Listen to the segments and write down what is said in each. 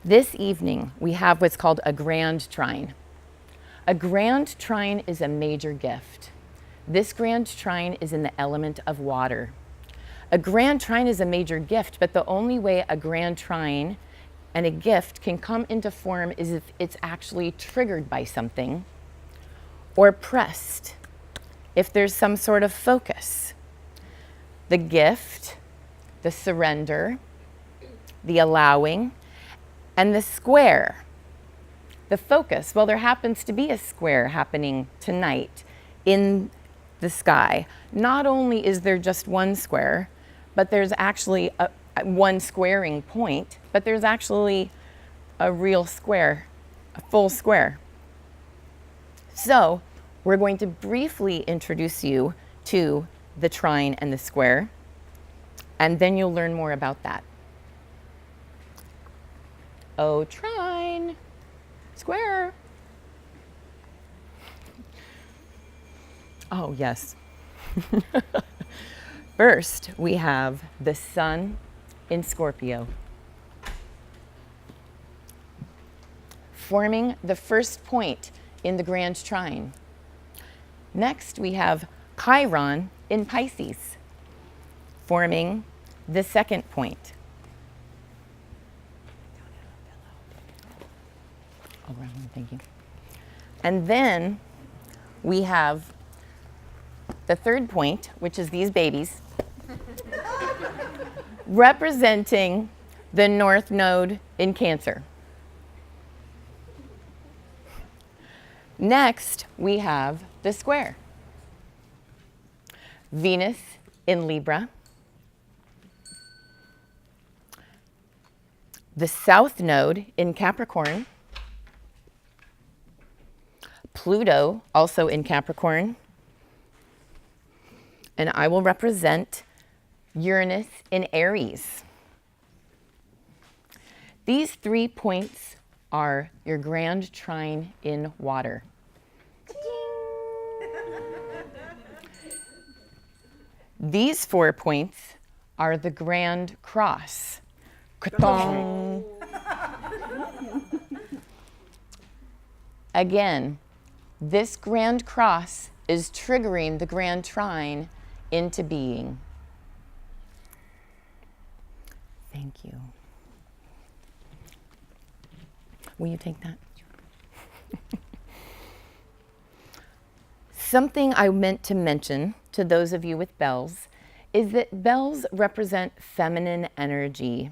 This evening, we have what's called a grand trine. A grand trine is a major gift. This grand trine is in the element of water. A grand trine is a major gift, but the only way a grand trine and a gift can come into form is if it's actually triggered by something or pressed, if there's some sort of focus. The gift, the surrender, the allowing, and the square, the focus. Well, there happens to be a square happening tonight in the sky. Not only is there just one square, but there's actually one squaring point, but there's actually a real square, a full square. So we're going to briefly introduce you to the trine and the square, and then you'll learn more about that. Oh, trine, square. Oh, yes. First, we have the sun in Scorpio, forming the first point in the grand trine. Next, we have Chiron in Pisces, forming the second point. Oh, round, thank you. And then we have the third point, which is these babies, representing the North Node in Cancer. Next, we have the square. Venus in Libra. The South Node in Capricorn. Pluto also in Capricorn. And I will represent Uranus in Aries. These 3 points are your grand trine in water. These 4 points are the grand cross. Again, this grand cross is triggering the grand trine into being. Thank you. Will you take that? Something I meant to mention to those of you with bells is that bells represent feminine energy.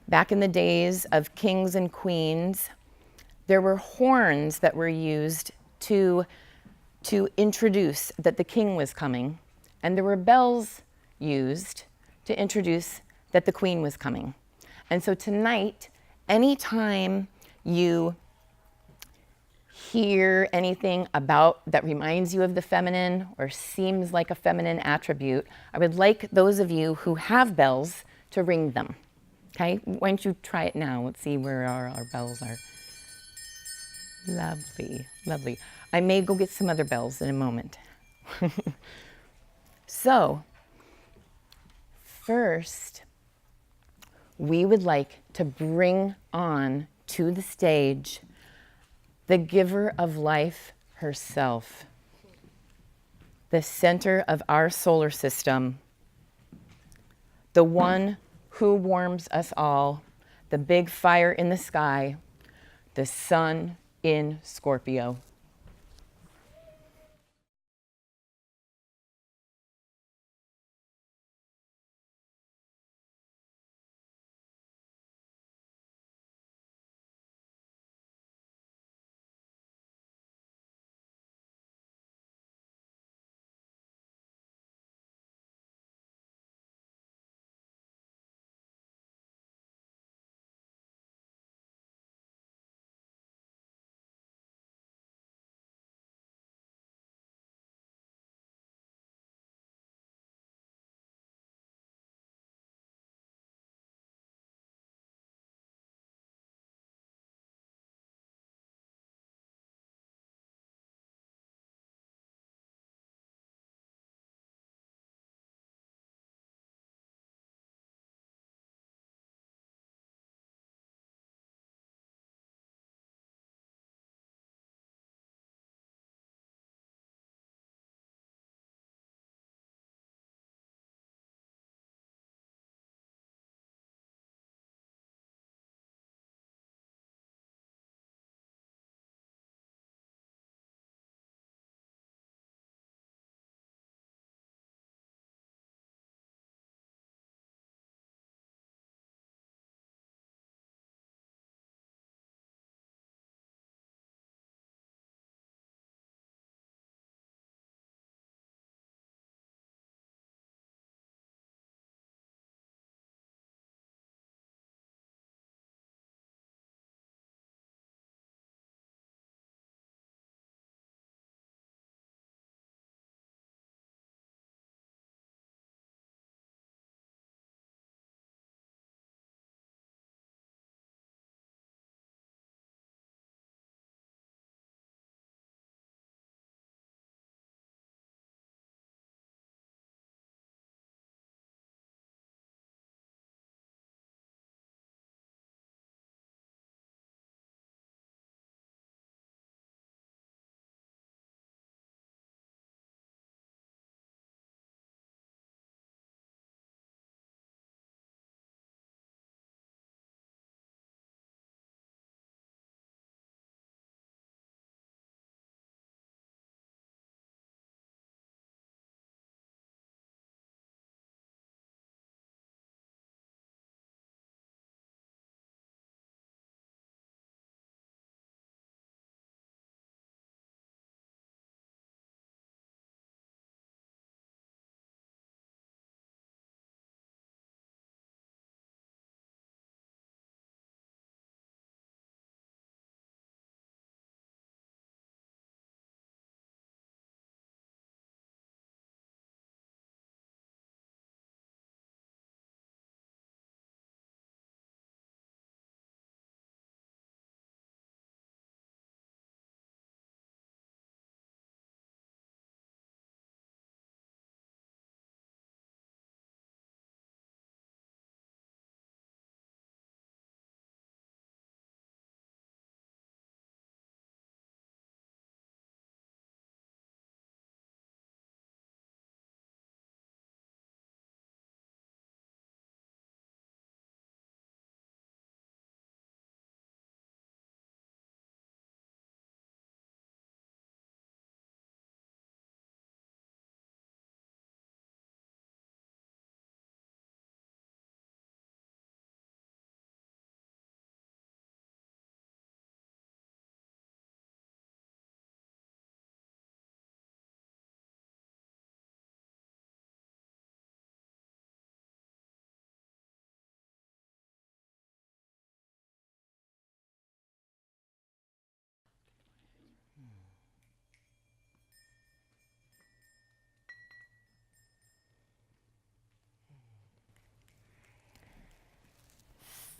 Back in the days of kings and queens, there were horns that were used to introduce that the king was coming, and there were bells used to introduce that the queen was coming. And so tonight, anytime you hear anything about that reminds you of the feminine or seems like a feminine attribute, I would like those of you who have bells to ring them. Okay, why don't you try it now? Let's see where our bells are. Lovely, lovely. I may go get some other bells in a moment. So, first, we would like to bring on to the stage the giver of life herself, the center of our solar system, the one who warms us all, the big fire in the sky, the sun in Scorpio.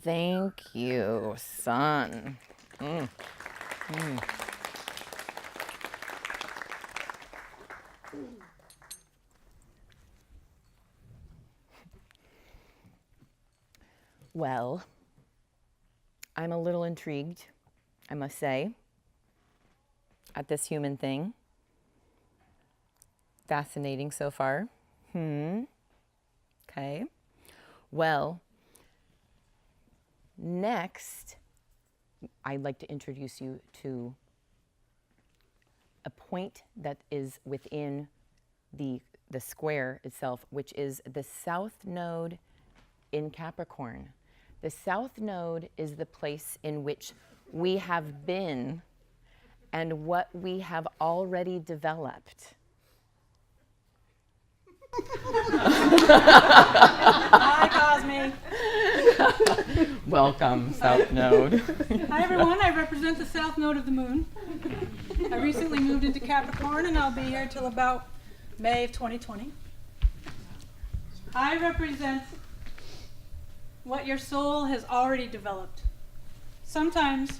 Thank you, son. Well, I'm a little intrigued, I must say, at this human thing. Fascinating so far. Okay. Well, next, I'd like to introduce you to a point that is within the square itself, which is the South Node in Capricorn. The South Node is the place in which we have been and what we have already developed. Hi, Cosme. Welcome, South Node. Hi, everyone. I represent the South Node of the Moon. I recently moved into Capricorn, and I'll be here till about May of 2020. I represent what your soul has already developed, sometimes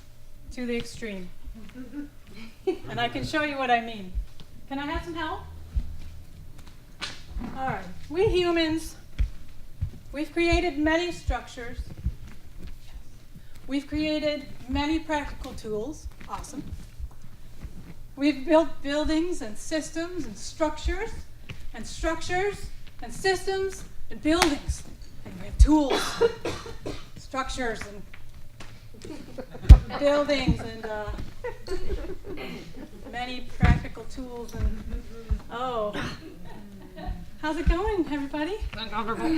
to the extreme. And I can show you what I mean. Can I have some help? All right. We humans, we've created many structures. We've created many practical tools. Awesome. We've built buildings and systems and structures and systems and buildings. And we have tools, structures and buildings and many practical tools and how's it going, everybody? Uncomfortable.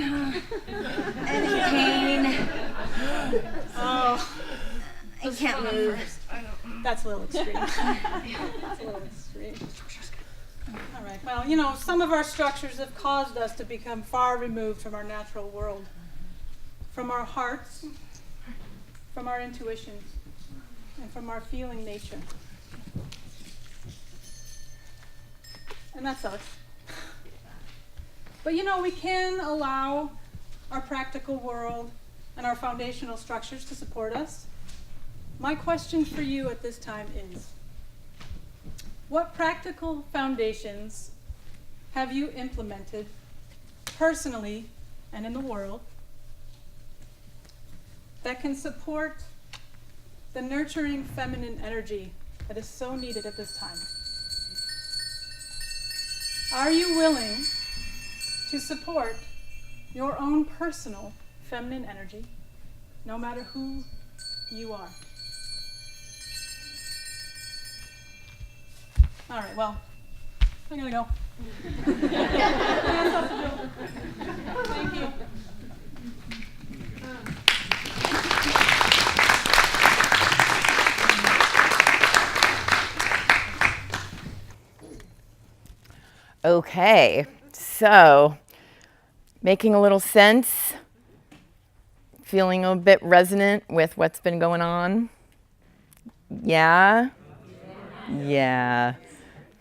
Pain. Oh, I can't move. that's a little extreme. That's a little extreme. All right. Well, you know, some of our structures have caused us to become far removed from our natural world, from our hearts, from our intuitions, and from our feeling nature. And that sucks. But you know, we can allow our practical world and our foundational structures to support us. My question for you at this time is, what practical foundations have you implemented personally and in the world that can support the nurturing feminine energy that is so needed at this time? Are you willing to support your own personal feminine energy, no matter who you are? All right, well, I'm gonna go. Thank you. Okay, so making a little sense, feeling a bit resonant with what's been going on? Yeah? Yeah.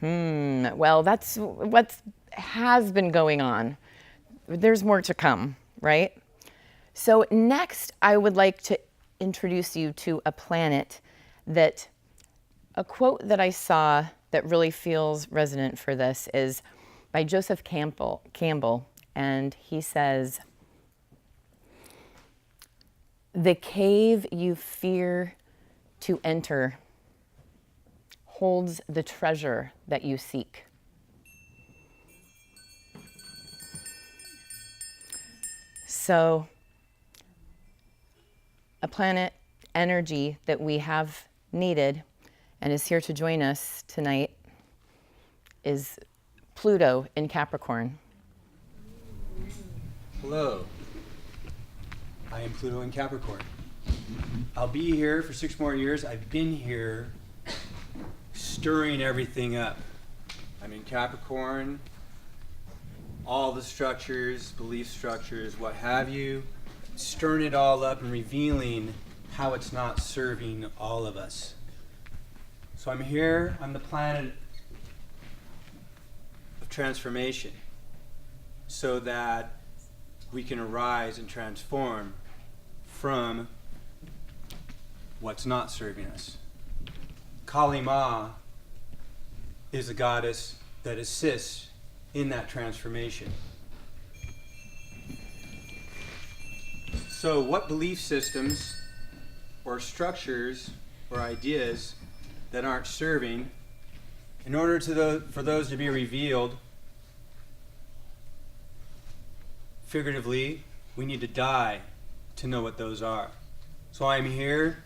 Well, that's what has been going on. There's more to come, right? So next, I would like to introduce you to a planet that, a quote that I saw that really feels resonant for this is by Joseph Campbell, and he says, "The cave you fear to enter holds the treasure that you seek." So, a planet energy that we have needed and is here to join us tonight is Pluto in Capricorn. Hello, I am Pluto in Capricorn. I'll be here for 6 more years. I've been here stirring everything up. I'm in Capricorn, all the structures, belief structures, what have you, stirring it all up and revealing how it's not serving all of us. So I'm here on the planet of transformation so that we can arise and transform from what's not serving us. Kali Ma is a goddess that assists in that transformation. So what belief systems or structures or ideas that aren't serving, in order for those to be revealed, figuratively, we need to die to know what those are. So I'm here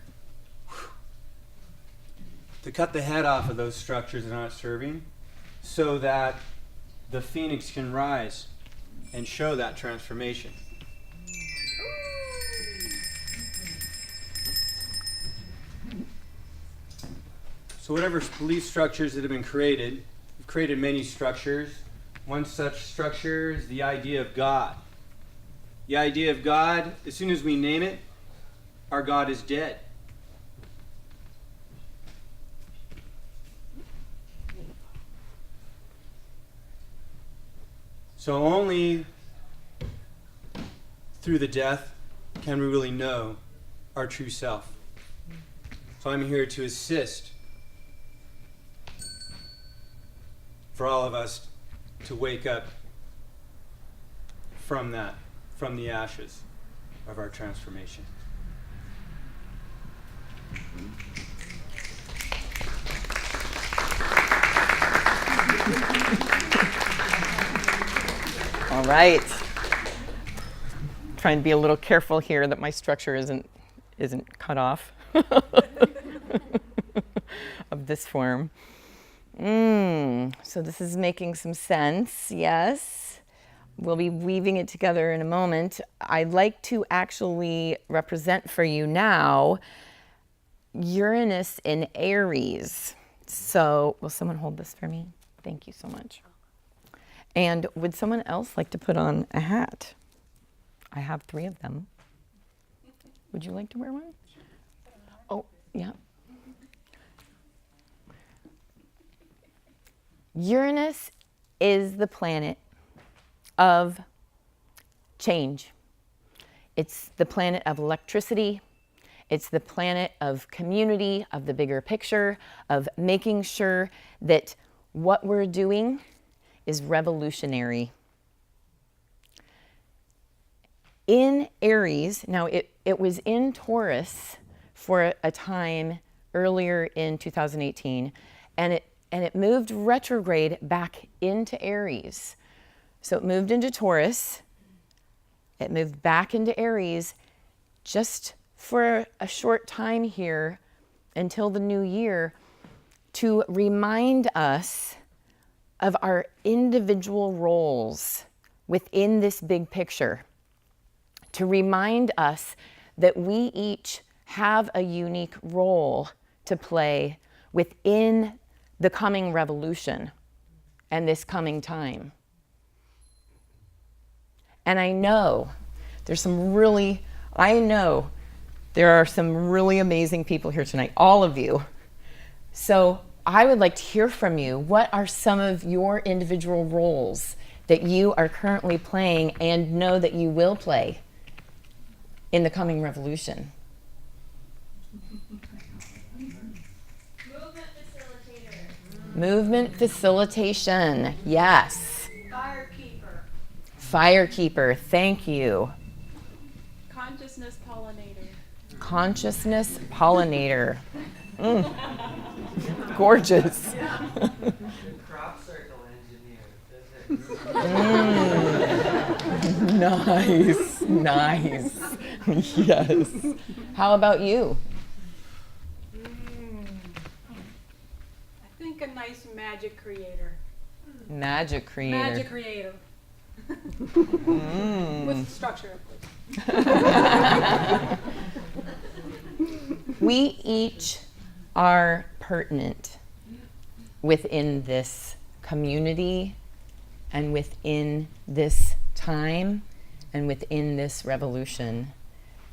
to cut the head off of those structures that aren't serving so that the phoenix can rise and show that transformation. So whatever belief structures that have been created, we've created many structures. One such structure is the idea of God. The idea of God, as soon as we name it, our God is dead. So only through the death can we really know our true self. So I'm here to assist for all of us to wake up from that, from the ashes of our transformation. All right. Trying to be a little careful here that my structure isn't cut off of this form. So this is making some sense, yes. We'll be weaving it together in a moment. I'd like to actually represent for you now Uranus in Aries. So will someone hold this for me? Thank you so much. And would someone else like to put on a hat? I have 3 of them. Would you like to wear one? Oh, yeah. Uranus is the planet of change. It's the planet of electricity. It's the planet of community, of the bigger picture, of making sure that what we're doing is revolutionary. In Aries, now it was in Taurus for a time earlier in 2018, and it moved retrograde back into Aries. So it moved into Taurus, it moved back into Aries just for a short time here until the new year to remind us of our individual roles within this big picture, to remind us that we each have a unique role to play within the coming revolution and this coming time. And I know there are some really amazing people here tonight, all of you. So I would like to hear from you. What are some of your individual roles that you are currently playing and know that you will play in the coming revolution? Movement facilitator. Movement facilitation, yes. Firekeeper. Firekeeper, thank you. Consciousness pollinator. Consciousness pollinator. Gorgeous. Crop circle engineer. Nice. Yes. How about you? I think a nice magic creator. Magic creator. Magic creator. With structure, of course. We each are pertinent within this community and within this time and within this revolution.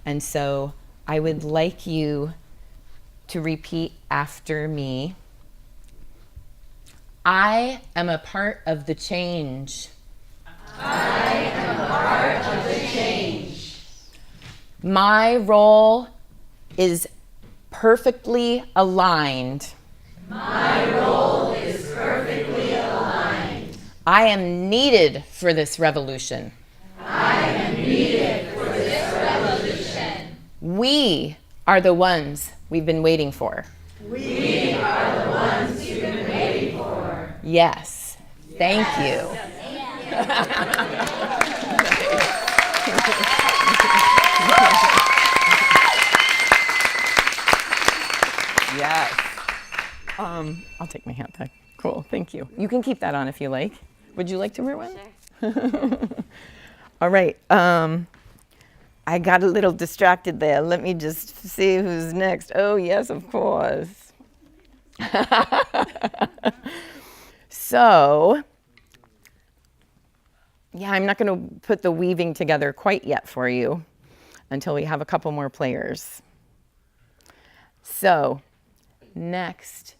And so I would like you to repeat after me. I am a part of the change. I am a part of the change. My role is perfectly aligned. My role is perfectly aligned. I am needed for this revolution. I am needed for this revolution. We are the ones we've been waiting for. We are the ones you've been waiting for. Yes. Thank you. Yes. I'll take my hat back. Cool. Thank you. You can keep that on if you like. Would you like to wear one? Sure. All right. I got a little distracted there. Let me just see who's next. Oh, yes, of course. So, yeah, I'm not going to put the weaving together quite yet for you until we have a couple more players. So, next,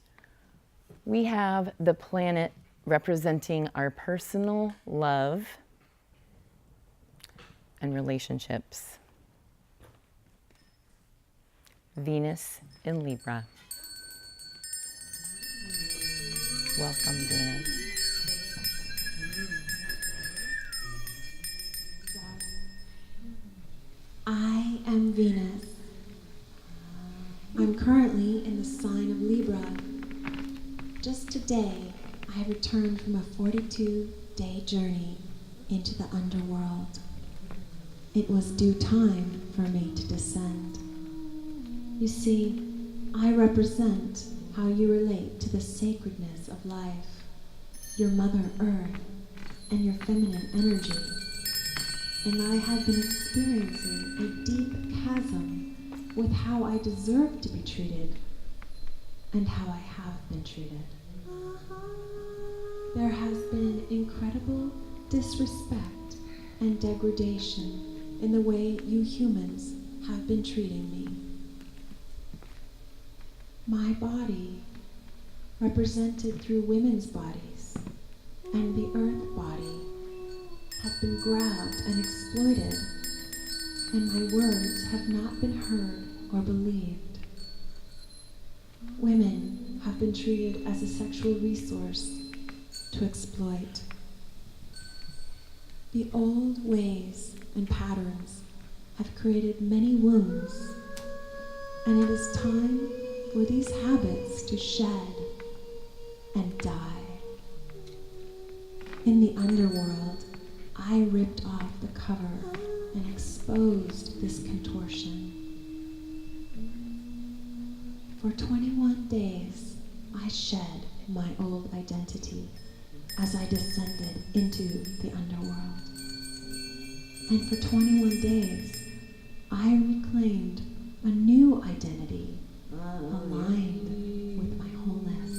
we have the planet representing our personal love and relationships. Venus in Libra. Welcome, Venus. I am Venus. I'm currently in the sign of Libra. Just today, I have returned from a 42-day journey into the underworld. It was due time for me to descend. You see, I represent how you relate to the sacredness of life, your Mother Earth, and your feminine energy. And I have been experiencing a deep chasm with how I deserve to be treated and how I have been treated. There has been incredible disrespect and degradation in the way you humans have been treating me. My body, represented through women's bodies, and the earth body, have been grabbed and exploited, and my words have not been heard or believed. Women have been treated as a sexual resource to exploit. The old ways and patterns have created many wounds, and it is time for these habits to shed and die. In the underworld, I ripped off the cover and exposed this contortion. For 21 days, I shed my old identity as I descended into the underworld. And for 21 days, I reclaimed a new identity aligned with my wholeness.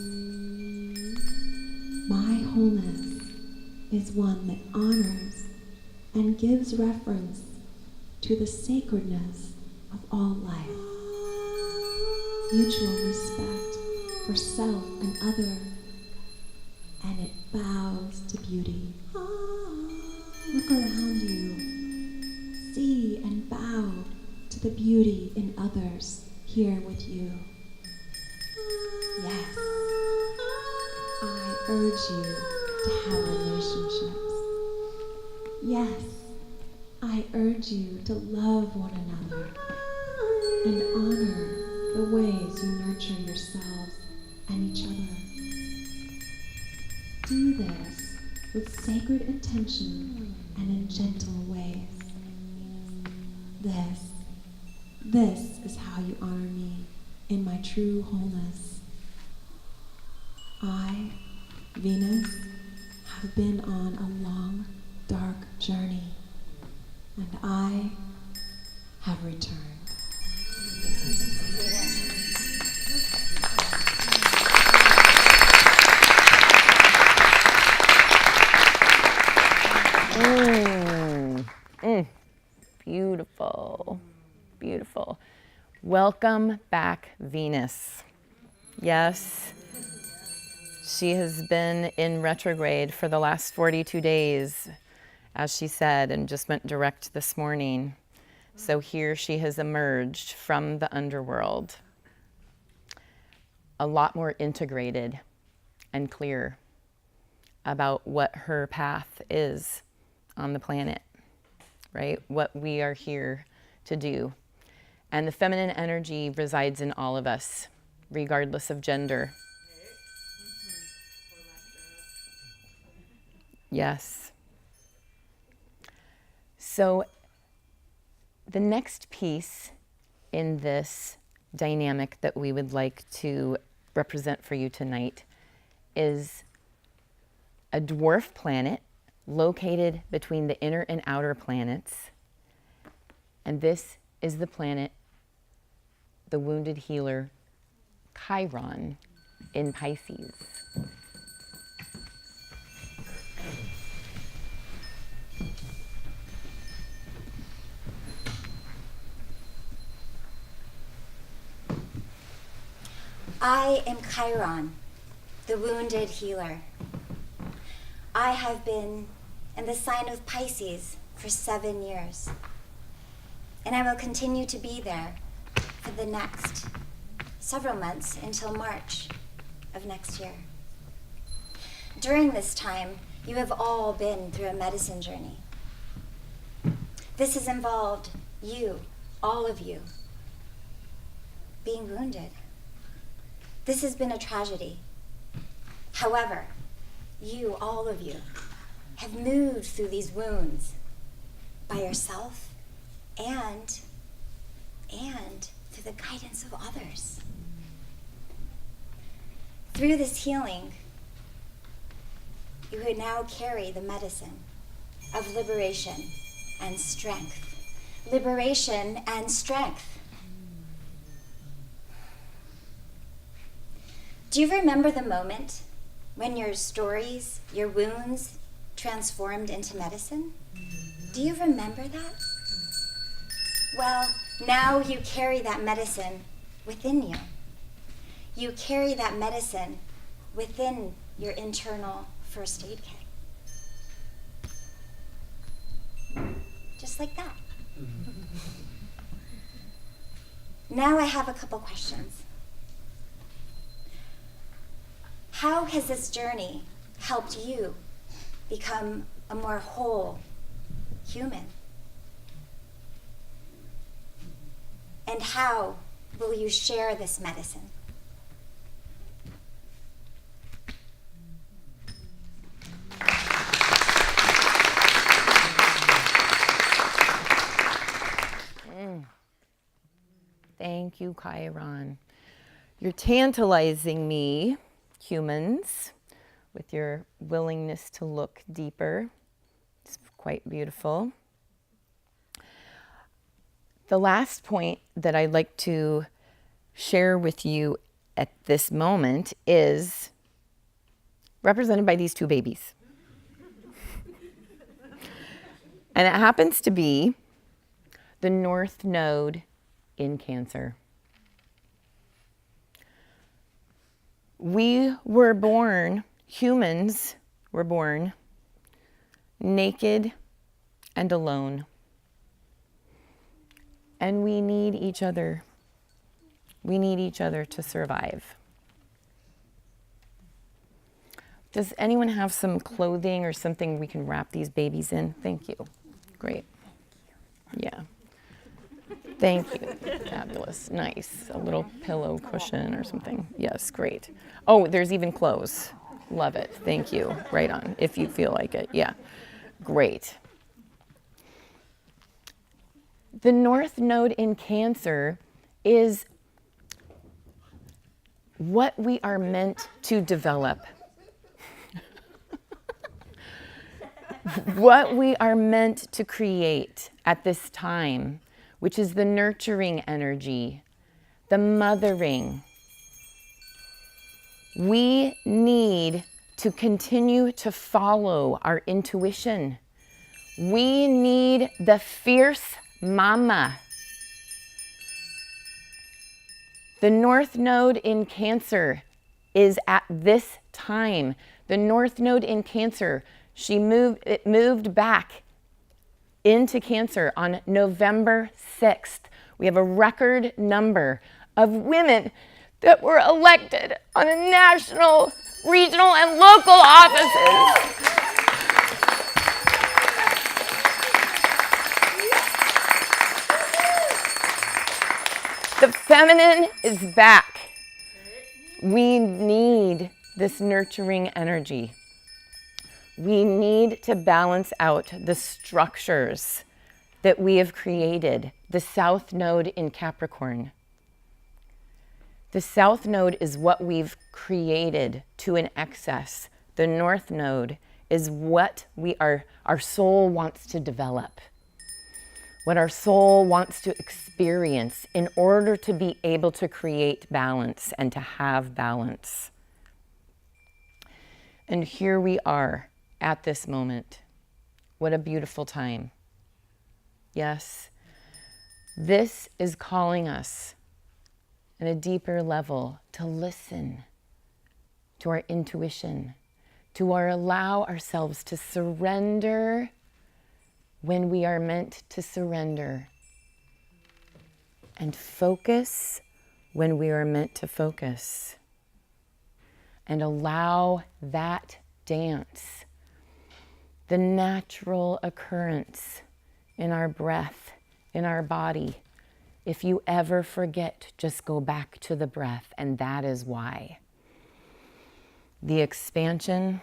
My wholeness is one that honors and gives reference to the sacredness of all life. Mutual respect for self and other, and it bows to beauty. Look around you. See and bow to the beauty in others here with you. Yes, I urge you to have relationships. Yes, I urge you to love one another and honor the ways you nurture yourselves and each other. Do this with sacred intention and in gentle ways. This is how you honor me in my true wholeness. I, Venus, have been on a long, dark journey, and I have returned. Beautiful, beautiful. Welcome back, Venus. Yes, she has been in retrograde for the last 42 days, as she said, and just went direct this morning. So here she has emerged from the underworld. a lot more integrated and clear about what her path is on the planet, right? What we are here to do. And the feminine energy resides in all of us, regardless of gender. Yes. So the next piece in this dynamic that we would like to represent for you tonight is a dwarf planet located between the inner and outer planets. And this is the planet, the wounded healer, Chiron, in Pisces. I am Chiron, the wounded healer. I have been in the sign of Pisces for 7 years, and I will continue to be there for the next several months until March of next year. During this time, you have all been through a medicine journey. This has involved you, all of you, being wounded. This has been a tragedy. However, you, all of you, have moved through these wounds by yourself and through the guidance of others. Through this healing, you would now carry the medicine of liberation and strength. Liberation and strength. Do you remember the moment when your stories, your wounds, transformed into medicine? Do you remember that? Well, now you carry that medicine within you. You carry that medicine within your internal first aid kit. Just like that. Now I have a couple questions. How has this journey helped you become a more whole human? And how will you share this medicine? Thank you, Chiron. You're tantalizing me, humans, with your willingness to look deeper. It's quite beautiful. The last point that I'd like to share with you at this moment is represented by these two babies. And it happens to be the North Node in Cancer. We were born, humans were born naked and alone. And we need each other. We need each other to survive. Does anyone have some clothing or something we can wrap these babies in? Thank you. Great. Yeah. Thank you. Fabulous. Nice. A little pillow cushion or something. Yes, great. Oh, there's even clothes. Love it. Thank you. Right on, if you feel like it. Yeah. Great. The North Node in Cancer is what we are meant to develop. What we are meant to create at this time, which is the nurturing energy, the mothering. We need to continue to follow our intuition. We need the fierce mama. The North Node in Cancer is at this time. The North Node in Cancer, it moved back into Cancer on November 6th. We have a record number of women that were elected on the national, regional, and local offices. The feminine is back. We need this nurturing energy. We need to balance out the structures that we have created. The South Node in Capricorn. The South Node is what we've created to an excess. The North Node is what our soul wants to develop, what our soul wants to experience in order to be able to create balance and to have balance. And here we are at this moment. What a beautiful time. Yes, this is calling us at a deeper level to listen to our intuition, to allow ourselves to surrender when we are meant to surrender, and focus when we are meant to focus, and allow that dance, the natural occurrence in our breath, in our body. If you ever forget, just go back to the breath, and that is why. The expansion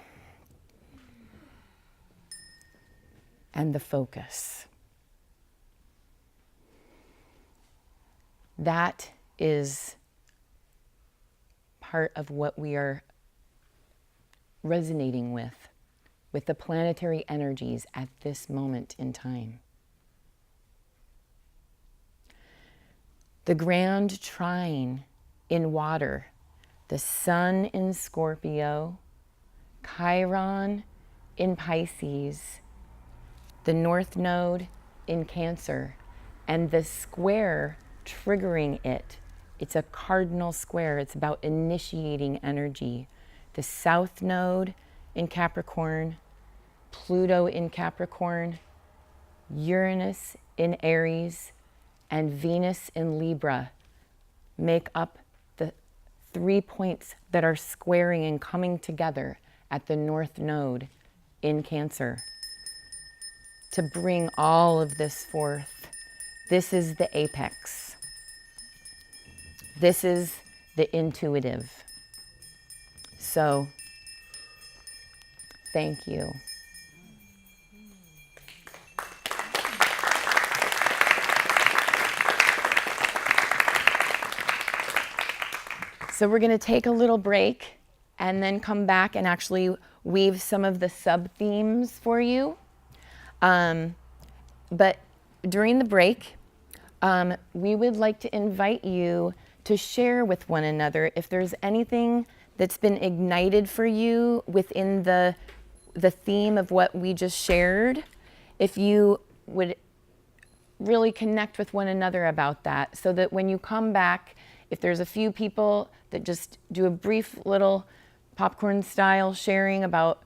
and the focus. That is part of what we are resonating with the planetary energies at this moment in time. The grand trine in water, the sun in Scorpio, Chiron in Pisces, the North Node in Cancer, and the square triggering it. It's a cardinal square. It's about initiating energy. The South Node in Capricorn, Pluto in Capricorn, Uranus in Aries, and Venus in Libra make up the 3 points that are squaring and coming together at the North Node in Cancer to bring all of this forth. This is the apex. This is the intuitive. So, thank you. So we're going to take a little break and then come back and actually weave some of the sub-themes for you. But during the break, we would like to invite you to share with one another if there's anything that's been ignited for you within the theme of what we just shared. If you would really connect with one another about that, so that when you come back, if there's a few people that just do a brief little popcorn style sharing about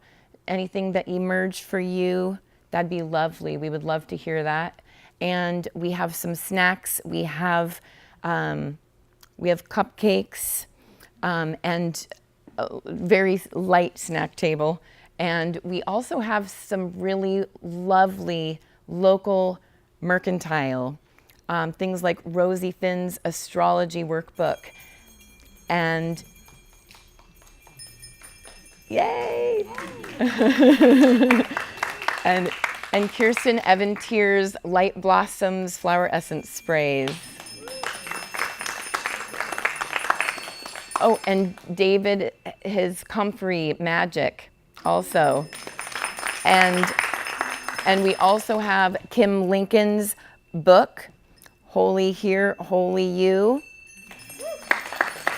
anything that emerged for you, that'd be lovely. We would love to hear that. And we have some snacks. We have cupcakes and a very light snack table. And we also have some really lovely local mercantile, things like Rosie Finn's astrology workbook. And yay! and Kirsten Eventier's Light Blossoms flower essence sprays. Oh, and David, his comfrey magic also. And we also have Kim Lincoln's book, Holy Here, Holy You,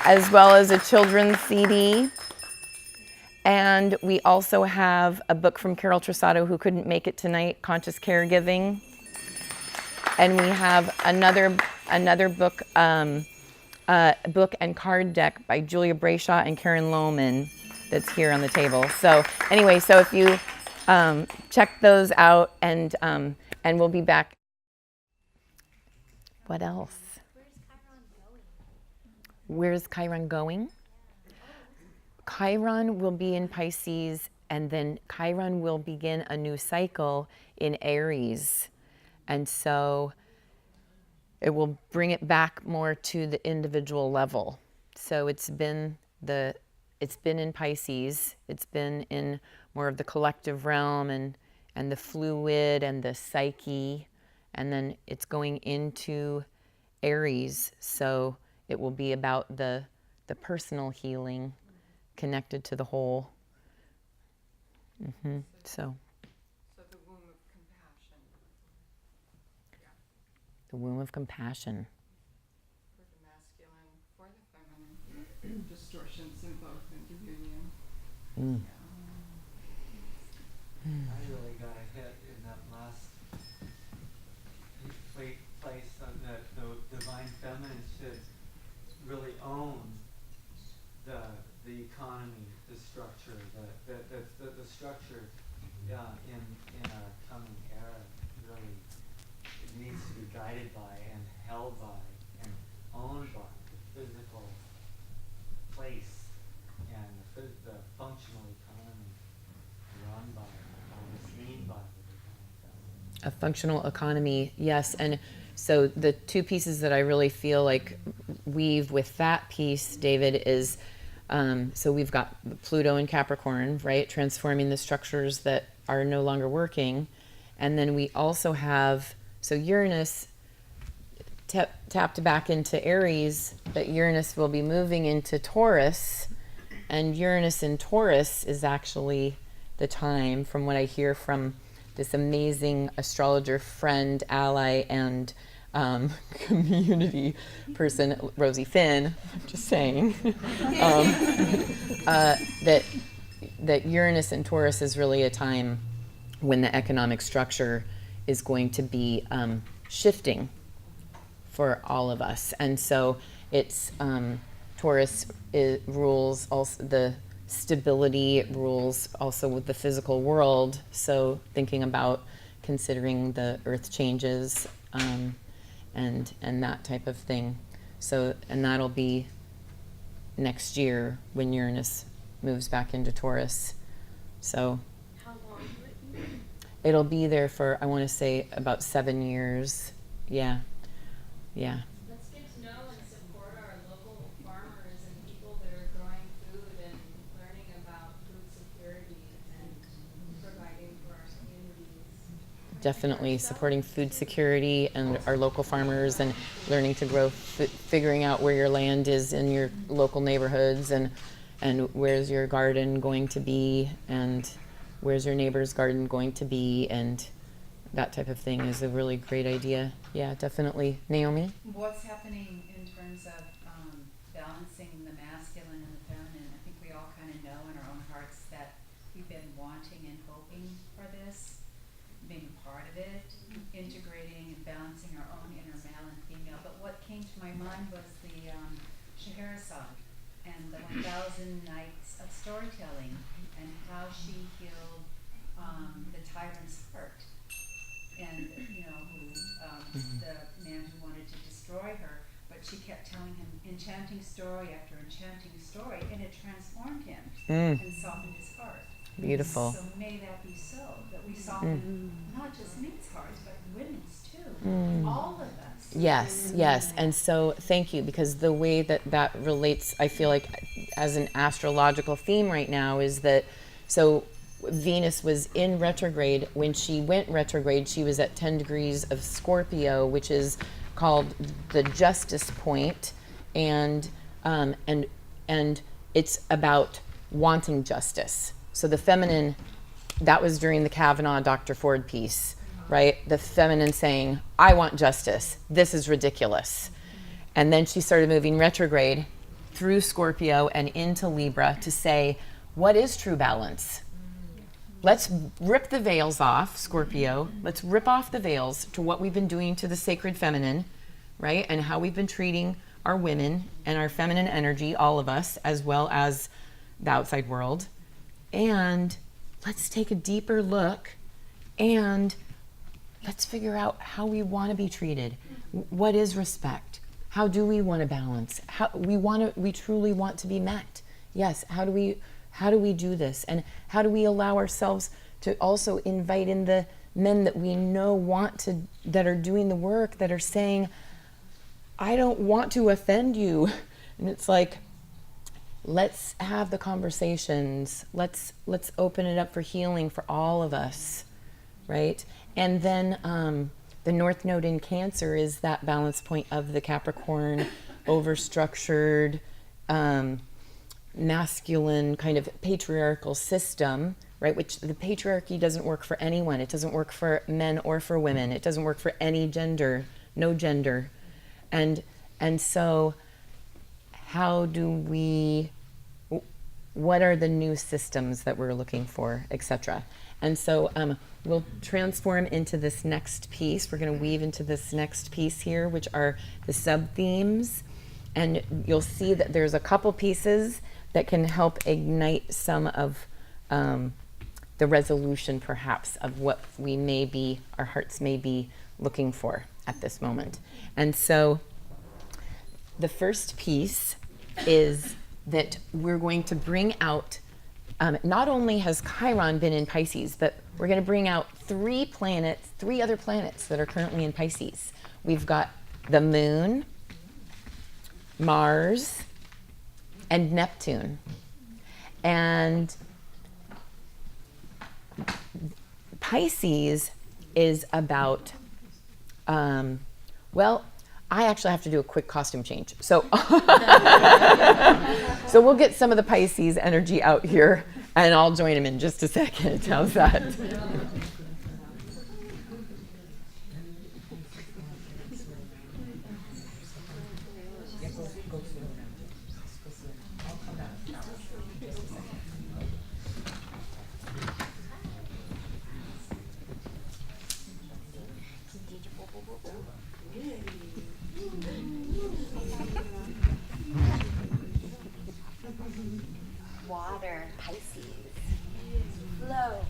as well as a children's CD. And we also have a book from Carol Trasado, who couldn't make it tonight, Conscious Caregiving. And we have another book, book and card deck by Julia Brayshaw and Karen Lohman that's here on the table. So anyway, so if you check those out, and we'll be back. What else? Where's Chiron going? Chiron will be in Pisces, and then Chiron will begin a new cycle in Aries. And so it will bring it back more to the individual level. So it's been in Pisces, it's been in more of the collective realm and the fluid and the psyche, and then it's going into Aries. So it will be about the personal healing connected to the whole. So the womb of compassion. the womb of compassion. For the masculine, for the feminine. Distortions in both into union. I really got a hit in that last place that the divine feminine should really own the economy, the structure, the structure in our coming era really it needs to be guided by and held by and owned by the physical place and the functional economy run by, overseen by the divine feminine. A functional economy, yes. And so the two pieces that I really feel like weave with that piece, David, is so we've got Pluto in Capricorn, right? Transforming the structures that are no longer working. And then we also have, so Uranus tapped back into Aries, but Uranus will be moving into Taurus. And Uranus in Taurus is actually the time, from what I hear from this amazing astrologer friend, ally, and community person, Rosie Finn, I'm just saying, that Uranus and Taurus is really a time when the economic structure is going to be shifting for all of us. And so it's Taurus rules also the stability, it rules also with the physical world. So thinking about considering the earth changes and that type of thing. So, and that'll be next year when Uranus moves back into Taurus. So How long will it be? it'll be there for, I want to say, about 7 years. Yeah. Let's get to know and support our local farmers and people that are growing food and learning about food security and providing for our communities. Definitely supporting food security and our local farmers and learning to grow, figuring out where your land is in your local neighborhoods and where's your garden going to be and where's your neighbor's garden going to be, and that type of thing is a really great idea. Yeah, definitely. Naomi? What's happening in terms of balancing the masculine and the feminine? I think we all kind of know in our own hearts that we've been wanting and hoping for this, being a part of it, integrating and balancing our own inner male and female. But what came to my mind was the Scheherazade and the 1,000 Nights of Storytelling and how she healed the tyrant's heart. And, the man who wanted to destroy her, but she kept telling him enchanting story after enchanting story, and it transformed him and softened his heart. Beautiful. So may that be so, that we soften not just men's hearts, but women's too. All of us. Yes. And so thank you, because the way that relates, I feel like, as an astrological theme right now is that, so Venus was in retrograde. When she went retrograde, she was at 10 degrees of Scorpio, which is called the justice point, and it's about wanting justice. So the feminine, that was during the Kavanaugh Dr. Ford piece, right? The feminine saying, I want justice. This is ridiculous. And then she started moving retrograde through Scorpio and into Libra to say, what is true balance? Let's rip the veils off, Scorpio. Let's rip off the veils to what we've been doing to the sacred feminine, right? And how we've been treating our women and our feminine energy, all of us, as well as the outside world. And let's take a deeper look and let's figure out how we want to be treated. What is respect? How do we want to balance? We truly want to be met. Yes. How do we do this? And how do we allow ourselves to also invite in the men that we know that are doing the work, that are saying, I don't want to offend you. And it's like, let's have the conversations. Let's open it up for healing for all of us, right? And then the North Node in Cancer is that balance point of the Capricorn, overstructured, masculine kind of patriarchal system, right? Which the patriarchy doesn't work for anyone. It doesn't work for men or for women. It doesn't work for any gender, no gender. And so how do we, what are the new systems that we're looking for, etc. And so we'll transform into this next piece. We're going to weave into this next piece here, which are the sub-themes. And you'll see that there's a couple pieces that can help ignite some of the resolution, perhaps, of what our hearts may be looking for at this moment. And so the first piece is that we're going to bring out, not only has Chiron been in Pisces, but we're going to bring out three other planets that are currently in Pisces. We've got the Moon, Mars, and Neptune. And Pisces is about, I actually have to do a quick costume change. So, so we'll get some of the Pisces energy out here, and I'll join him in just a second. How's that? Water, Pisces, flow.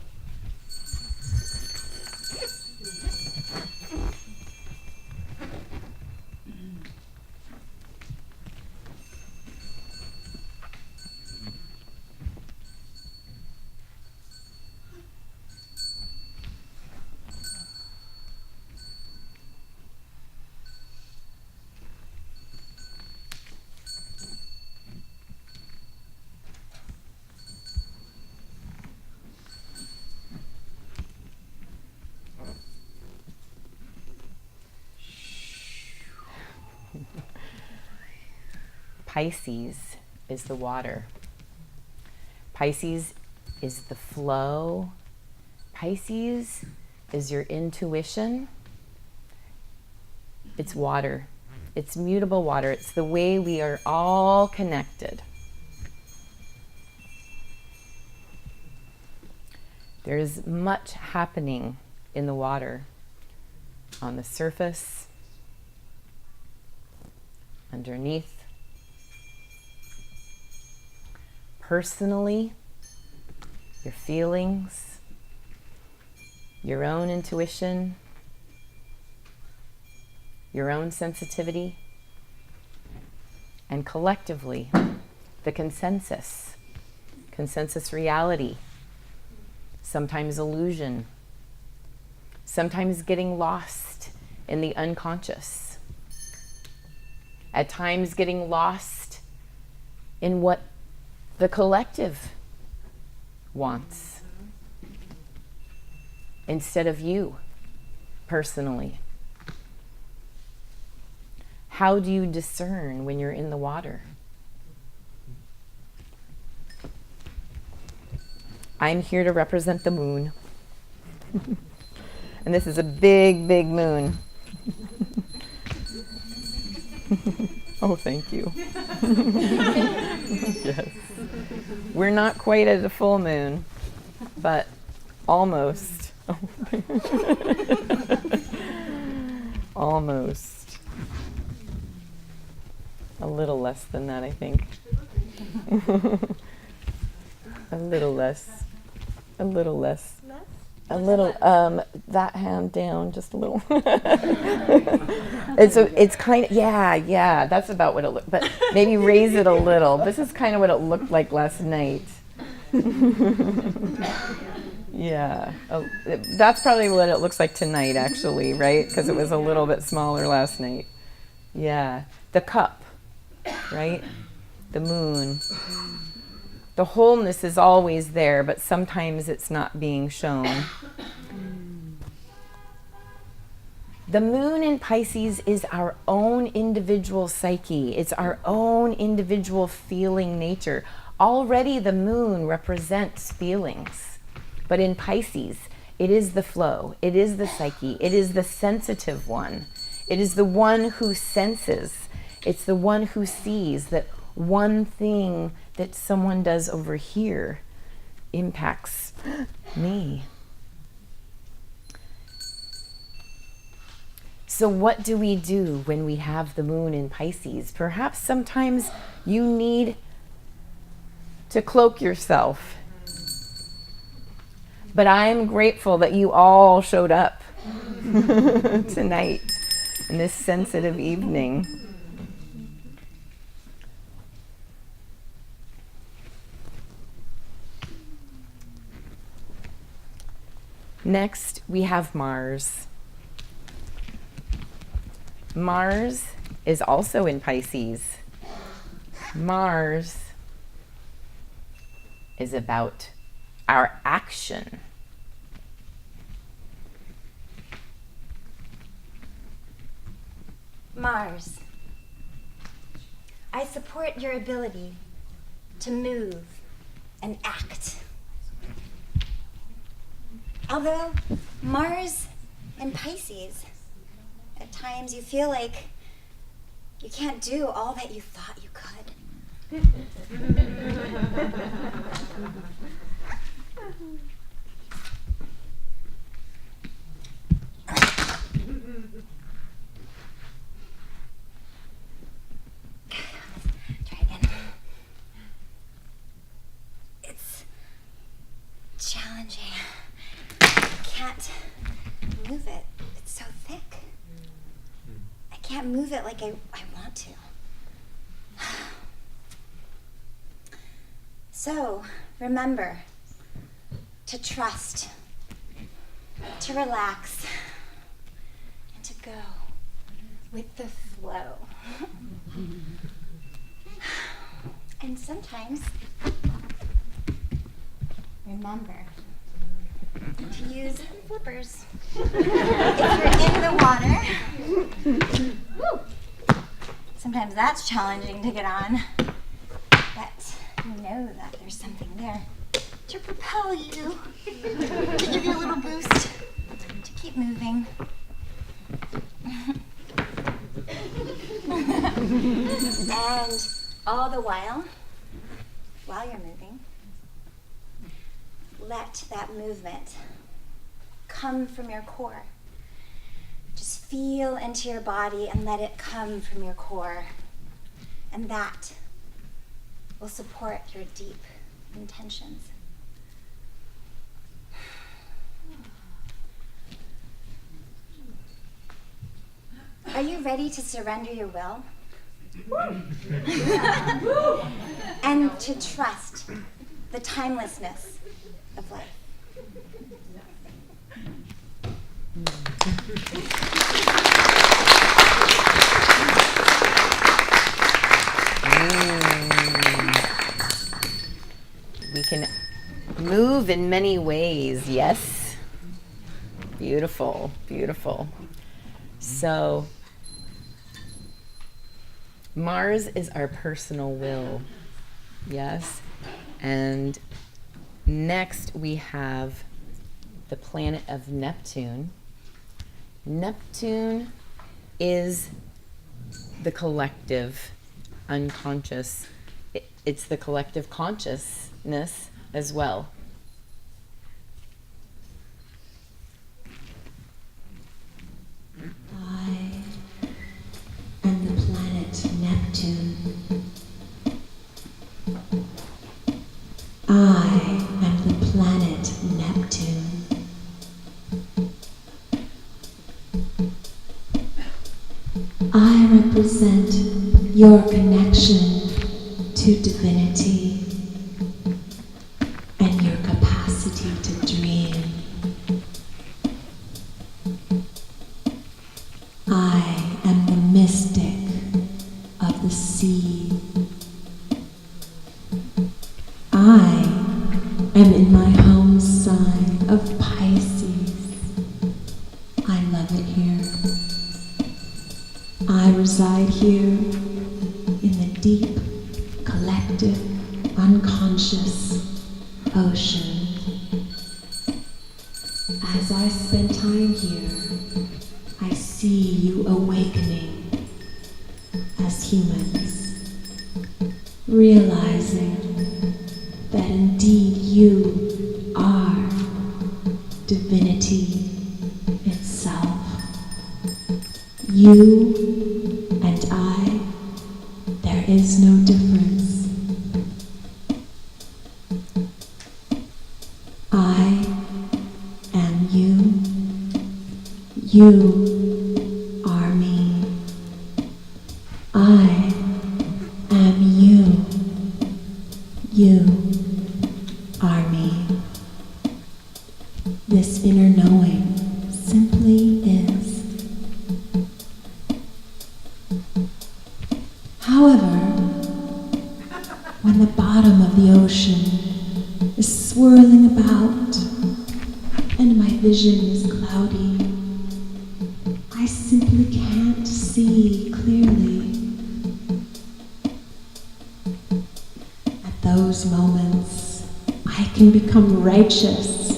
Pisces is the water. Pisces is the flow. Pisces is your intuition. It's water. It's mutable water. It's the way we are all connected. There's much happening in the water, on the surface, underneath. Personally, your feelings, your own intuition, your own sensitivity, and collectively, the consensus reality, sometimes illusion, sometimes getting lost in the unconscious, at times getting lost in what the collective wants instead of you personally. How do you discern when you're in the water? I'm here to represent the moon. And this is a big, big moon. Oh, thank you. Yes. We're not quite at a full moon, but almost. Almost. A little less than that, I think. A little less. A little less. a little, that hand down, just a little. It's kind of, yeah, that's about what it looked, but maybe raise it a little. This is kind of what it looked like last night. Yeah, that's probably what it looks like tonight, actually, right? Because it was a little bit smaller last night. Yeah, the cup, right? The moon. The wholeness is always there, but sometimes it's not being shown. The moon in Pisces is our own individual psyche. It's our own individual feeling nature. Already the moon represents feelings. But in Pisces, it is the flow. It is the psyche. It is the sensitive one. It is the one who senses. It's the one who sees that one thing that someone does over here impacts me. So what do we do when we have the moon in Pisces? Perhaps sometimes you need to cloak yourself. But I'm grateful that you all showed up tonight in this sensitive evening. Next, we have Mars. Mars is also in Pisces. Mars is about our action. Mars, I support your ability to move and act. Although Mars and Pisces, at times you feel like you can't do all that you thought you could. Try again. It's challenging. I can't move it. It's so thick. I can't move it like I want to. So, remember to trust, to relax, and to go with the flow. And sometimes, remember to use flippers. If you're in the water, sometimes that's challenging to get on, but you know that there's something there to propel you, to give you a little boost, to keep moving. And all the while you're moving, let that movement come from your core. Just feel into your body and let it come from your core. And that will support your deep intentions. Are you ready to surrender your will? And to trust the timelessness of life? We can move in many ways, yes? Beautiful, beautiful. So, Mars is our personal will, yes? And next we have the planet of Neptune. Neptune is the collective unconscious. It's the collective consciousness as well. I am the planet Neptune. I am the planet Neptune. your connection to divinity, and your capacity to dream. I am the mystic of the sea. I am in my home sign of Pisces. I love it here. I reside here in the deep, collective, unconscious ocean. As I spend time here, I see you awakening as humans, realizing that indeed you are divinity itself. You and I, there is no difference. I am you. You are me. I am you. You are me. This inner knowing simply is. However, when the bottom of the ocean is swirling about and my vision is cloudy, I simply can't see clearly. At those moments, I can become righteous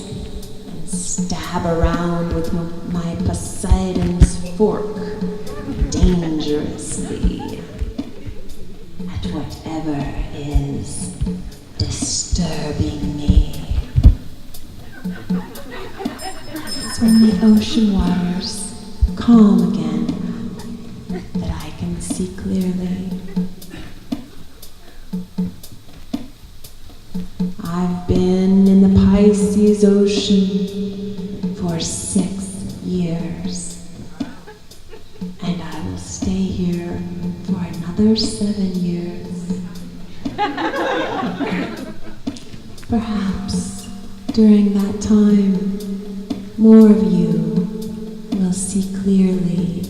and stab around with my Poseidon's fork dangerously at whatever is disturbing me. It's when the ocean waters calm again that I can see clearly. I've been in the Pisces Ocean for 6 years, and I will stay here for another 7 years. Perhaps during that time, more of you will see clearly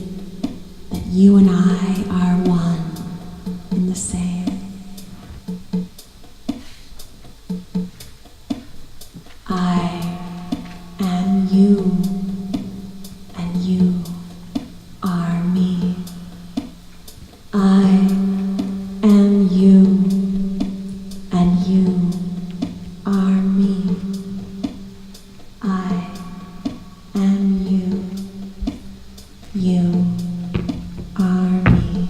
that you and I are one in the same. I am you, and you are me. I am you, and you are me. I am you. You are me.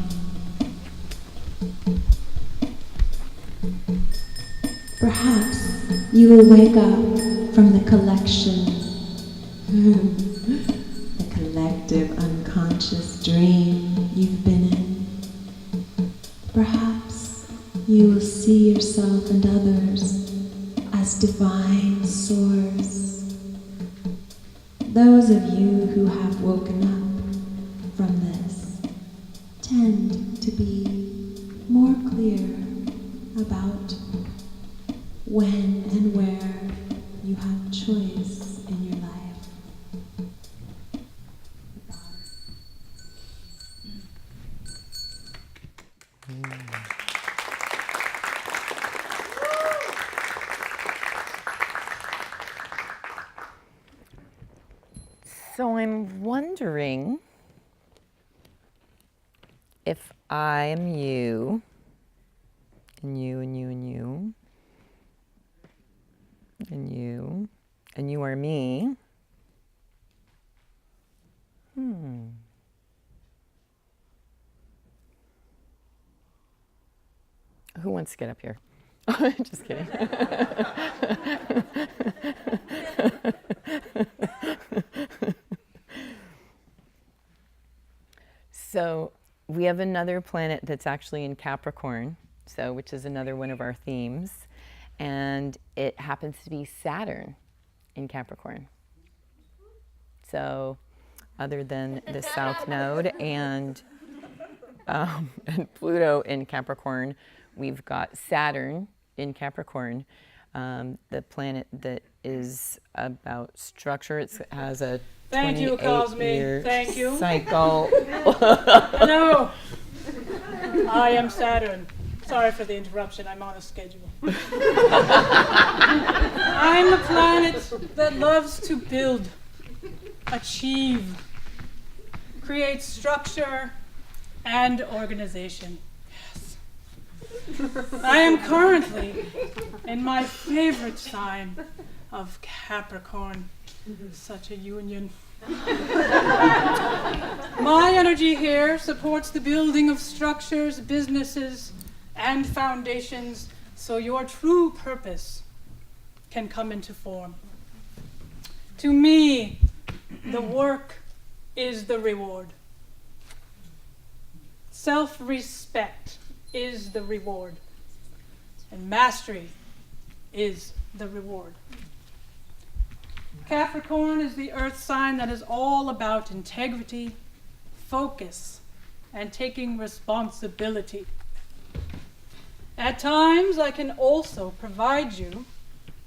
Perhaps you will wake up from the collection, the collective unconscious dream you've been in. Perhaps you will see yourself and others as divine source. Those of you who have woken up from this tend to be more clear about when and where you have choice in your life. So I'm wondering if I'm you, and you, and you, and you, and you, and you are me. Who wants to get up here? Just kidding. So we have another planet that's actually in Capricorn, which is another one of our themes, and it happens to be Saturn in Capricorn. So other than the South Node and and Pluto in Capricorn. We've got Saturn in Capricorn, the planet that is about structure. It has a Thank you, Cosme. Thank you. cycle. Hello. I am Saturn. Sorry for the interruption. I'm on a schedule. I'm a planet that loves to build, achieve, create structure and organization. Yes. I am currently in my favorite sign of Capricorn. Such a union. My energy here supports the building of structures, businesses, and foundations so your true purpose can come into form. To me, the work is the reward. Self-respect is the reward. And mastery is the reward. Capricorn is the earth sign that is all about integrity, focus, and taking responsibility. At times, I can also provide you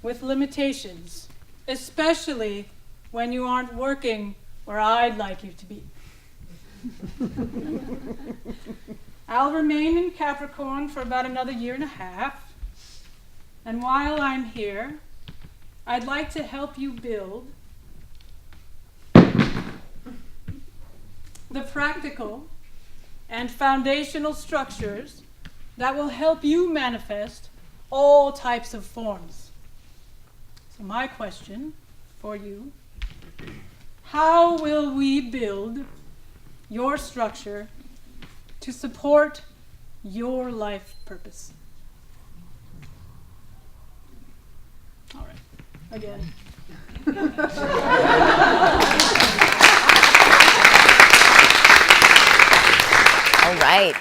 with limitations, especially when you aren't working where I'd like you to be. I'll remain in Capricorn for about another 1.5 years, and while I'm here, I'd like to help you build the practical and foundational structures that will help you manifest all types of forms. So my question for you, how will we build your structure to support your life purpose? All right. Again. All right.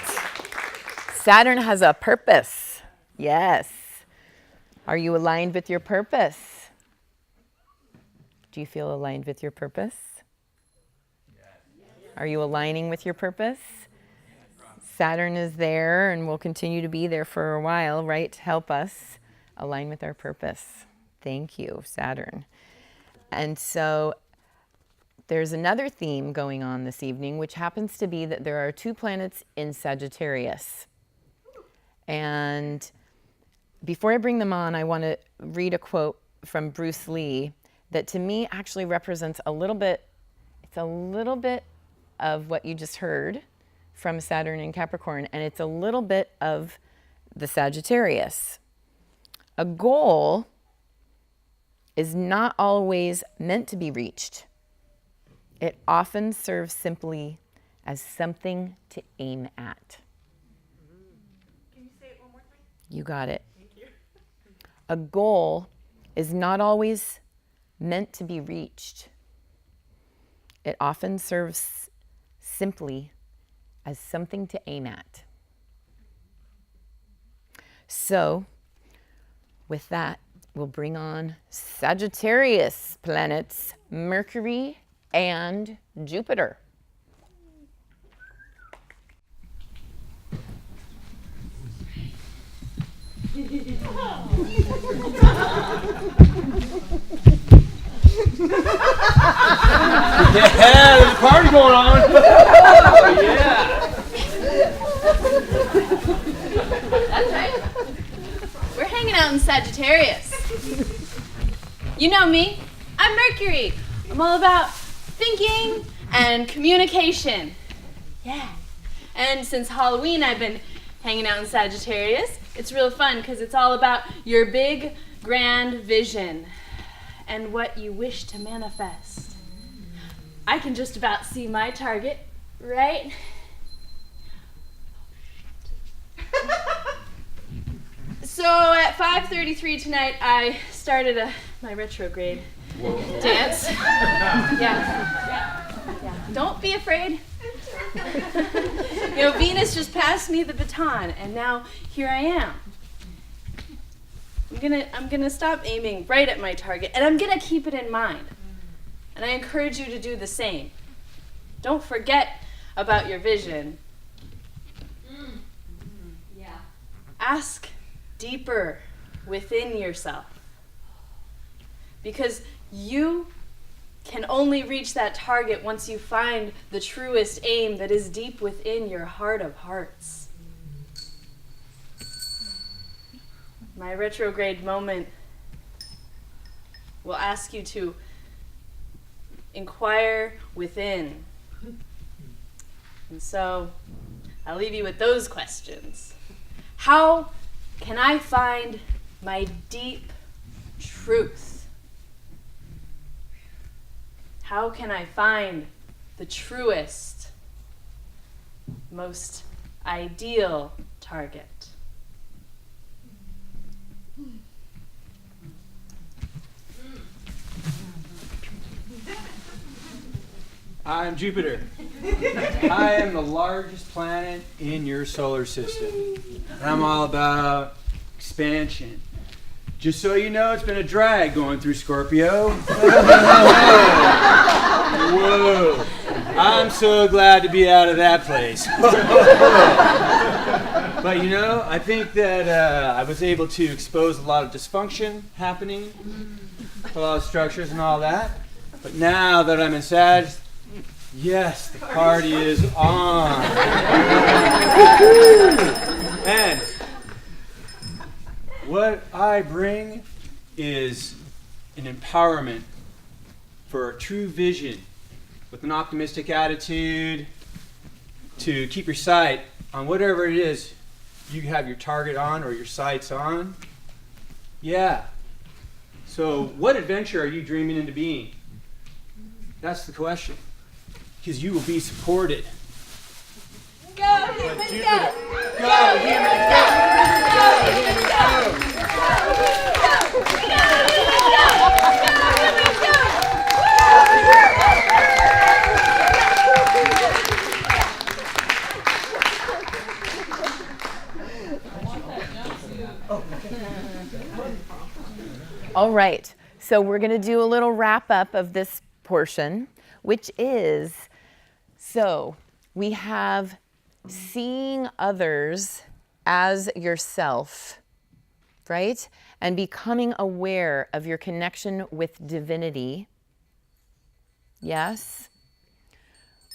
Saturn has a purpose. Yes. Are you aligned with your purpose? Do you feel aligned with your purpose? Are you aligning with your purpose? Saturn is there and will continue to be there for a while, right? To help us align with our purpose. Thank you, Saturn. And so there's another theme going on this evening, which happens to be that there are 2 planets in Sagittarius. And before I bring them on, I want to read a quote from Bruce Lee that to me actually represents a little bit of what you just heard from Saturn and Capricorn, and it's a little bit of the Sagittarius. A goal is not always meant to be reached. It often serves simply as something to aim at. Can you say it one more time? You got it. Thank you. A goal is not always meant to be reached. It often serves simply as something to aim at. So, with that, we'll bring on Sagittarius planets, Mercury and Jupiter. Yeah, there's a party going on. Oh, yeah. That's right. We're hanging out in Sagittarius. You know me. I'm Mercury. I'm all about thinking and communication. Yeah. And since Halloween, I've been hanging out in Sagittarius. It's real fun because it's all about your big, grand vision and what you wish to manifest. I can just about see my target, right? So at 5:33 tonight, I started my retrograde dance. Yeah. Don't be afraid. Venus just passed me the baton, and now here I am. I'm gonna stop aiming right at my target, and I'm gonna keep it in mind. And I encourage you to do the same. Don't forget about your vision, ask deeper within yourself. Because you can only reach that target once you find the truest aim that is deep within your heart of hearts. My retrograde moment will ask you to inquire within. And so I'll leave you with those questions. How can I find my deep truth? How can I find the truest, most ideal target? I'm Jupiter. I am the largest planet in your solar system. And I'm all about expansion. Just so you know, it's been a drag going through Scorpio. Whoa. I'm so glad to be out of that place. But you know, I think that I was able to expose a lot of dysfunction happening, a lot of structures and all that. But now that I'm in Sag, yes, the party is on. And what I bring is an empowerment for a true vision with an optimistic attitude to keep your sight on whatever it is you have your target on or your sights on. Yeah. So what adventure are you dreaming into being? That's the question. Because you will be supported. Go, humans, go! Go, humans, go! Go, humans, All right, so we're going to do a little wrap up of this portion, which is, so we have seeing others as yourself, right? And becoming aware of your connection with divinity. Yes.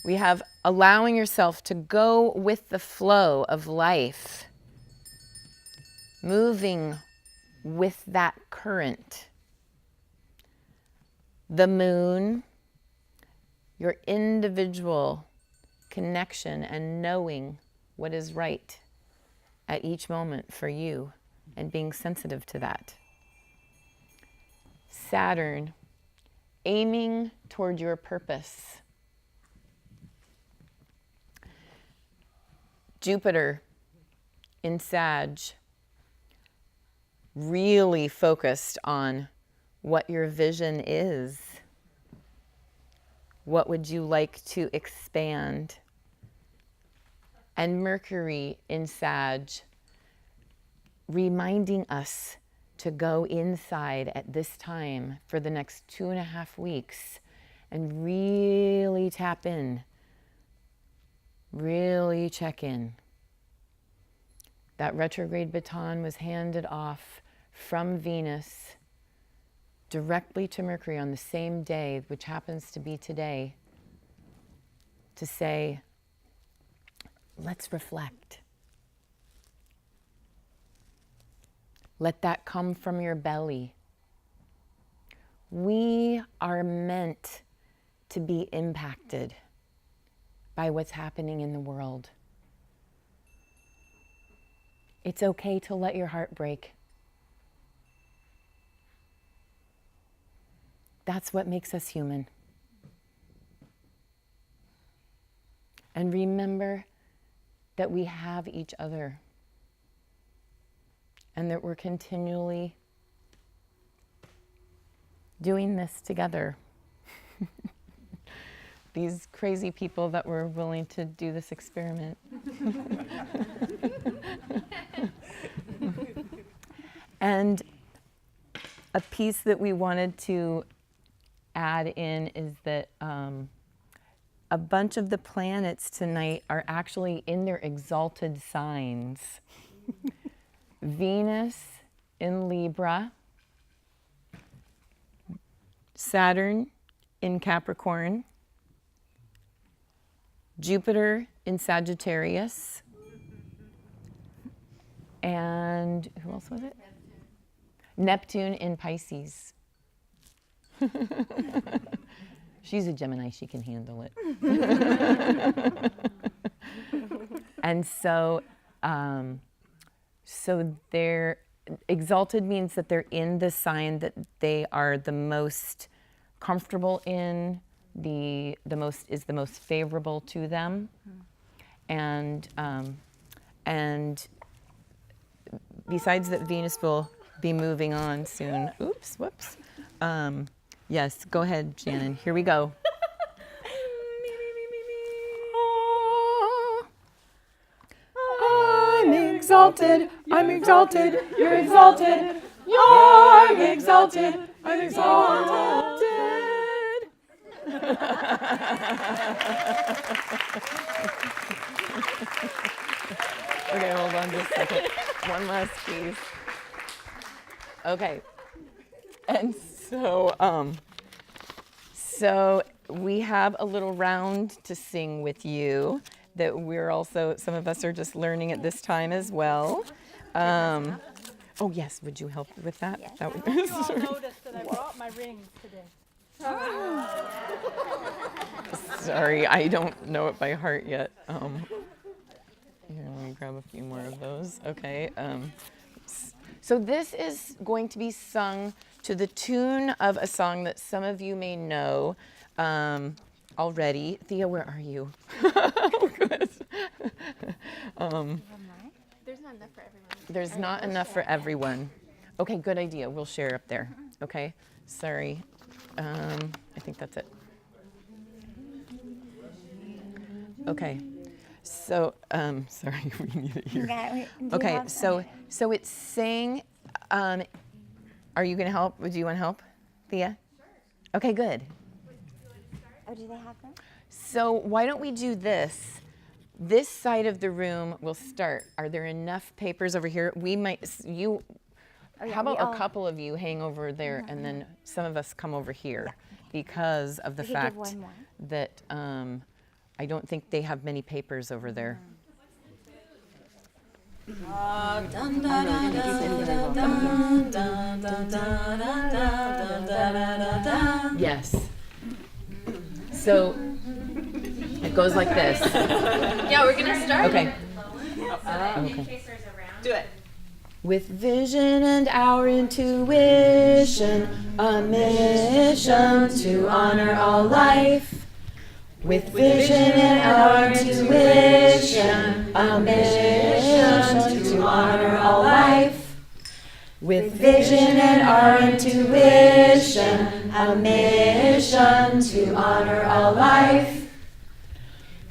We have allowing yourself to go with the flow of life, moving with that current. The moon, your individual connection and knowing what is right at each moment for you and being sensitive to that. Saturn, aiming toward your purpose. Jupiter in Sag, really focused on what your vision is. What would you like to expand? And Mercury in Sag, reminding us to go inside at this time for the next 2.5 weeks and really tap in, really check in. That retrograde baton was handed off from Venus directly to Mercury on the same day, which happens to be today, to say, let's reflect. Let that come from your belly. We are meant to be impacted by what's happening in the world. It's okay to let your heart break. That's what makes us human. And remember that we have each other and that we're continually doing this together. These crazy people that were willing to do this experiment. And a piece that we wanted to add in is that a bunch of the planets tonight are actually in their exalted signs. Venus in Libra, Saturn in Capricorn, Jupiter in Sagittarius, and who else was it? Neptune in Pisces. She's a Gemini, she can handle it. And so they're exalted means that they're in the sign that they are the most comfortable in, the most favorable to them, and besides that, Venus will be moving on soon. Oops, whoops. Yes, go ahead, Shannon. Here we go. I'm exalted, you're exalted, you're exalted, I'm exalted. Okay, hold on just a second. One last piece. Okay. And so we have a little round to sing with you that we're also, some of us are just learning at this time as well. Oh yes, would you help with that? Yes. That would You all noticed that I brought my rings today. Sorry, I don't know it by heart yet. Here, let me grab a few more of those. Okay. So this is going to be sung to the tune of a song that some of you may know already. Thea, where are you? Oh, good. There's not enough for everyone. There's not enough for everyone. Okay, good idea. We'll share up there. Okay, sorry. I think that's it. Okay. So, sorry, we need it here. Okay, so it's saying, are you going to help? Do you want to help, Thea? Sure. Okay, good. Oh, do they have them? So why don't we do this? This side of the room will start. Are there enough papers over here? We might, how about a couple of you hang over there and then some of us come over here because of the fact that I don't think they have many papers over there. Yes. So it goes like this. Yeah, we're gonna start. Okay. Okay. Do it. With vision and our intuition, a mission to honor all life. With vision and our intuition, a mission to honor all life. With vision and our intuition, a mission to honor all life.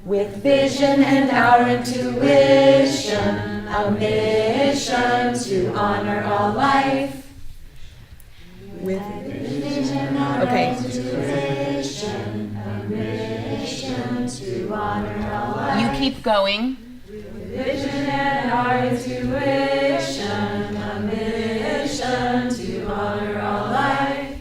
With vision and our intuition, a mission to honor all life. With vision and our intuition, a mission to honor all life. You keep going. With vision and our intuition, a mission to honor all life.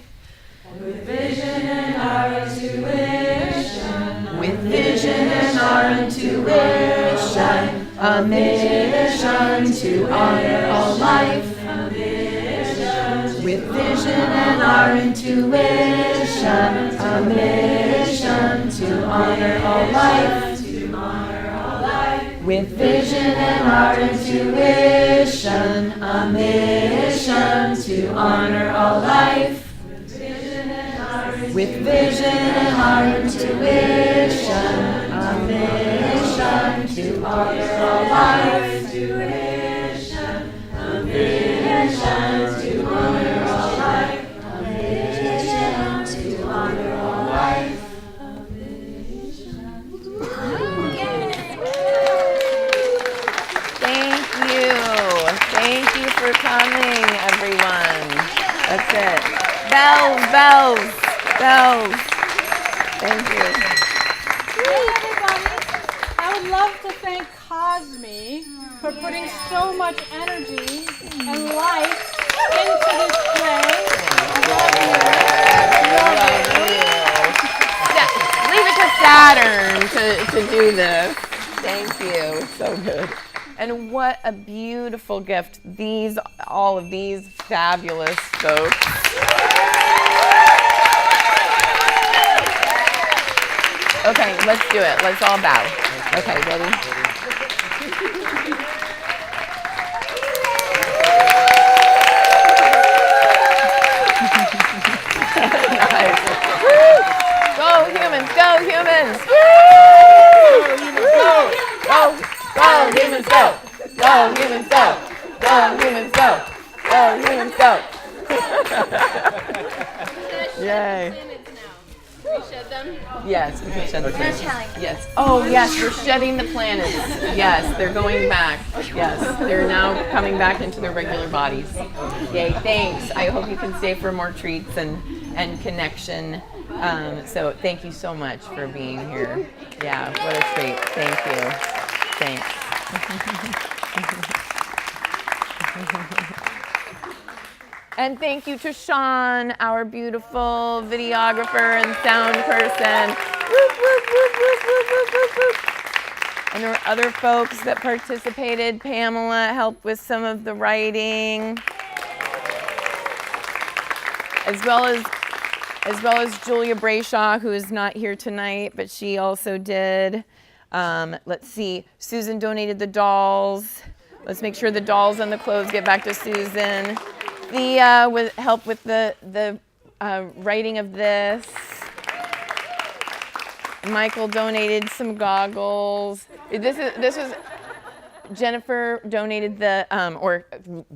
With vision and our intuition. With vision and our intuition, a mission to honor all life. With vision and our intuition, a mission to honor all life. With vision and our intuition, a mission to honor all life. With vision and our intuition, a mission to honor all life. A mission to honor all life. A mission to honor all life. Thank you for coming, everyone. That's it. Bells, bells, bells. Thank you. Hey, everybody. I would love to thank Cosme for putting so much energy and light into this play. Leave it to Saturn to do this. Thank you. It's so good. And what a beautiful gift. All of these fabulous folks. Okay, let's do it. Let's all bow. Okay, ready? Nice. Go humans, go humans! Go, go humans, go! Go humans, go! Go humans, go! Go humans, go! Yay! We shed them? Yes, we can shed the planets. telling. Yes. Oh, yes, we're shedding the planets. Yes, they're going back. Yes, they're now coming back into their regular bodies. Yay, thanks. I hope you can stay for more treats and connection. So thank you so much for being here. Yeah, what a treat. Thank you. Thanks. And thank you to Sean, our beautiful videographer and sound person. Whoop, whoop, whoop, whoop, whoop, whoop, whoop, whoop. And there were other folks that participated. Pamela helped with some of the writing, as well as Julia Brayshaw, who is not here tonight, but she also did. Let's see, Susan donated the dolls. Let's make sure the dolls and the clothes get back to Susan. Thea with help with the writing of this. Michael donated some goggles. This was Jennifer donated the or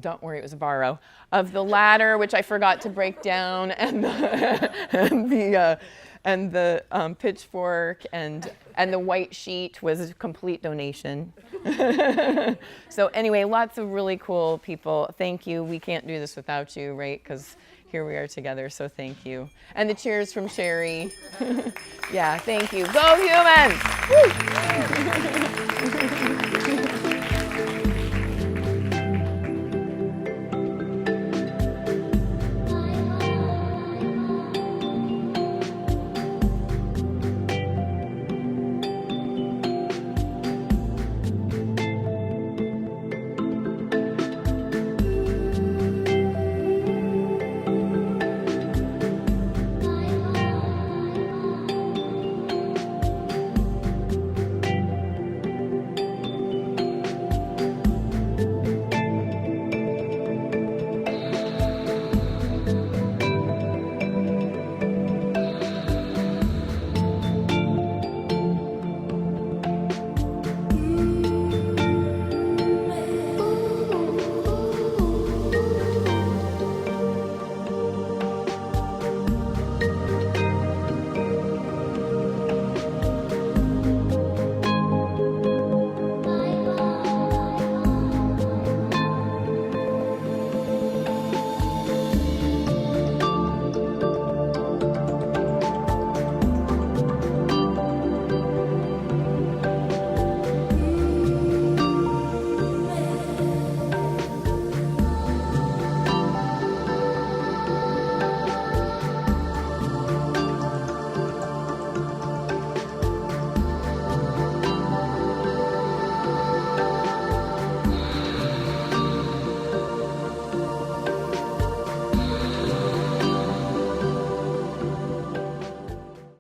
don't worry, it was a borrow of the ladder, which I forgot to break down, and the pitchfork and the white sheet was a complete donation. So anyway, lots of really cool people. Thank you. We can't do this without you, right? Because here we are together, so thank you. And the cheers from Sherry. Yeah, thank you. Go humans! Woo!